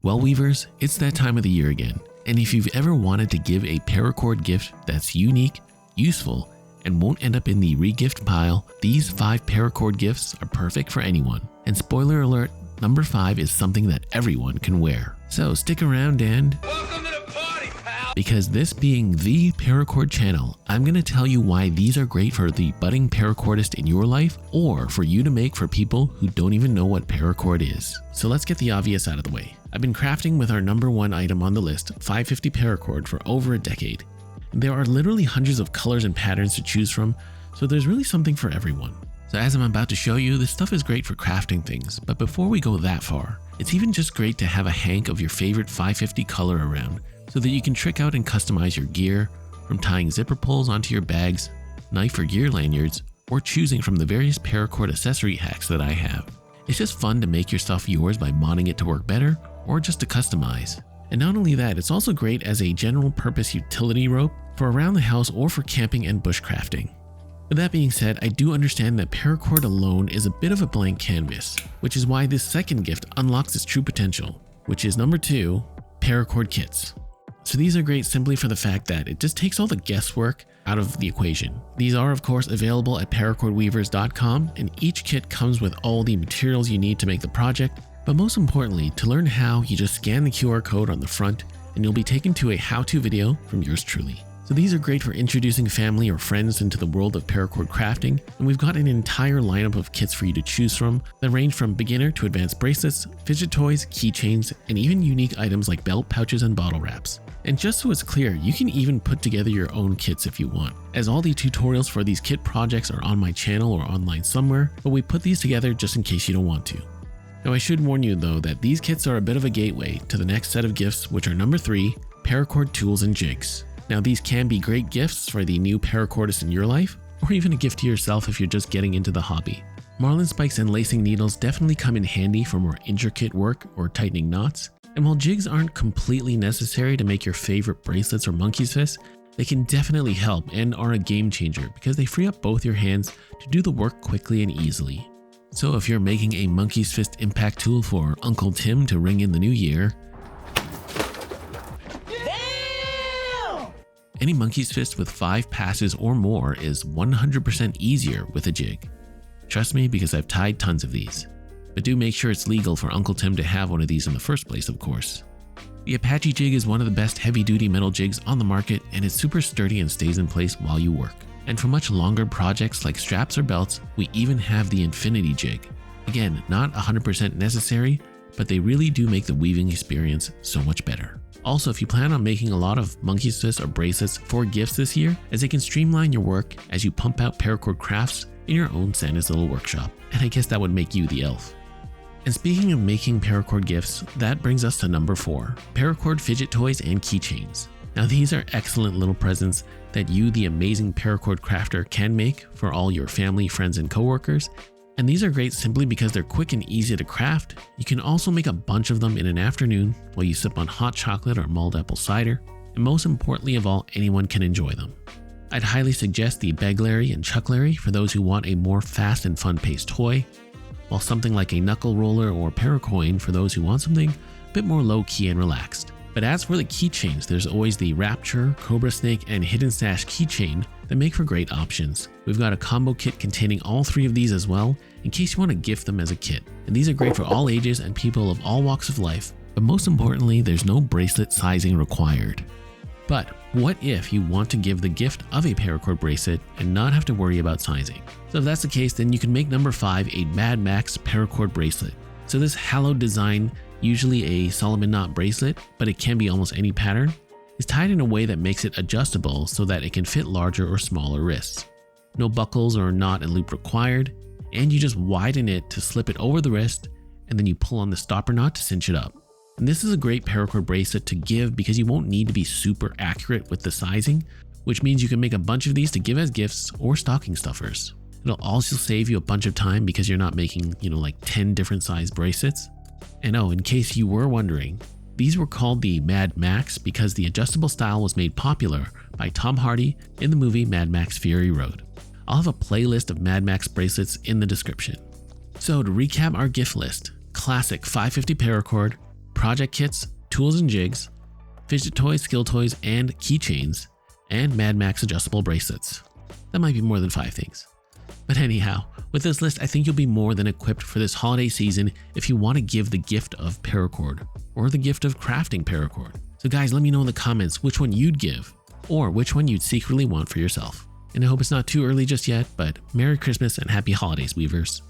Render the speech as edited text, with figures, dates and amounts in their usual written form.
Well, Weavers, it's that time of the year again, and if you've ever wanted to give a Paracord gift that's unique, useful, and won't end up in the re-gift pile, these 5 Paracord gifts are perfect for anyone. And spoiler alert, number 5 is something that everyone can wear. So stick around and... Welcome to the party, pal! Because this being the Paracord channel, I'm going to tell you why these are great for the budding Paracordist in your life, or for you to make for people who don't even know what Paracord is. So let's get the obvious out of the way. I've been crafting with our number 1 item on the list, 550 Paracord, for over a decade. There are literally hundreds of colors and patterns to choose from, so there's really something for everyone. So as I'm about to show you, this stuff is great for crafting things, but before we go that far, it's even just great to have a hank of your favorite 550 color around, so that you can trick out and customize your gear, from tying zipper pulls onto your bags, knife or gear lanyards, or choosing from the various Paracord accessory hacks that I have. It's just fun to make your stuff yours by modding it to work better, or just to customize. And not only that, it's also great as a general purpose utility rope for around the house or for camping and bushcrafting. With that being said, I do understand that Paracord alone is a bit of a blank canvas, which is why this second gift unlocks its true potential, which is number 2, Paracord kits. So these are great simply for the fact that it just takes all the guesswork out of the equation. These are of course available at paracordweavers.com, and each kit comes with all the materials you need to make the project. But most importantly, to learn how, you just scan the QR code on the front and you'll be taken to a how-to video from yours truly. So these are great for introducing family or friends into the world of paracord crafting, and we've got an entire lineup of kits for you to choose from that range from beginner to advanced bracelets, fidget toys, keychains, and even unique items like belt pouches and bottle wraps. And just so it's clear, you can even put together your own kits if you want, as all the tutorials for these kit projects are on my channel or online somewhere, but we put these together just in case you don't want to. Now I should warn you though that these kits are a bit of a gateway to the next set of gifts, which are number 3, Paracord tools and jigs. Now these can be great gifts for the new Paracordist in your life, or even a gift to yourself if you're just getting into the hobby. Marlin spikes and lacing needles definitely come in handy for more intricate work or tightening knots, and while jigs aren't completely necessary to make your favorite bracelets or monkey's fists, they can definitely help and are a game changer because they free up both your hands to do the work quickly and easily. So if you're making a monkey's fist impact tool for Uncle Tim to ring in the new year, any monkey's fist with 5 passes or more is 100% easier with a jig. Trust me, because I've tied tons of these. But do make sure it's legal for Uncle Tim to have one of these in the first place, of course. The Apache jig is one of the best heavy-duty metal jigs on the market, and it's super sturdy and stays in place while you work. And for much longer projects like straps or belts, we even have the Infinity jig. Again, not 100% necessary, but they really do make the weaving experience so much better. Also, if you plan on making a lot of monkey's fists or bracelets for gifts this year, as they can streamline your work as you pump out paracord crafts in your own Santa's little workshop. And I guess that would make you the elf. And speaking of making paracord gifts, that brings us to number 4, Paracord fidget toys and keychains. Now these are excellent little presents that you, the amazing paracord crafter, can make for all your family, friends, and coworkers. And these are great simply because they're quick and easy to craft. You can also make a bunch of them in an afternoon while you sip on hot chocolate or mulled apple cider. And most importantly of all, anyone can enjoy them. I'd highly suggest the Beglarry and Chucklarry for those who want a more fast and fun-paced toy, while something like a knuckle roller or paracoin for those who want something a bit more low-key and relaxed. But as for the keychains, there's always the Rapture, Cobra Snake, and Hidden Stash keychain that make for great options. We've got a combo kit containing all 3 of these as well, in case you want to gift them as a kit. And these are great for all ages and people of all walks of life, but most importantly, there's no bracelet sizing required. But what if you want to give the gift of a paracord bracelet and not have to worry about sizing? So if that's the case, then you can make number 5 a Mad Max paracord bracelet. So this hallowed design, usually a Solomon knot bracelet, but it can be almost any pattern, is tied in a way that makes it adjustable so that it can fit larger or smaller wrists. No buckles or knot and loop required, and you just widen it to slip it over the wrist, and then you pull on the stopper knot to cinch it up. And this is a great paracord bracelet to give because you won't need to be super accurate with the sizing, which means you can make a bunch of these to give as gifts or stocking stuffers. It'll also save you a bunch of time because you're not making, like 10 different size bracelets. And oh, in case you were wondering, these were called the Mad Max because the adjustable style was made popular by Tom Hardy in the movie Mad Max Fury Road. I'll have a playlist of Mad Max bracelets in the description. So to recap our gift list, classic 550 paracord, project kits, tools and jigs, fidget toys, skill toys, and keychains, and Mad Max adjustable bracelets. That might be more than 5 things. But anyhow, with this list, I think you'll be more than equipped for this holiday season if you want to give the gift of Paracord or the gift of crafting Paracord. So guys, let me know in the comments which one you'd give or which one you'd secretly want for yourself. And I hope it's not too early just yet, but Merry Christmas and Happy Holidays, Weavers.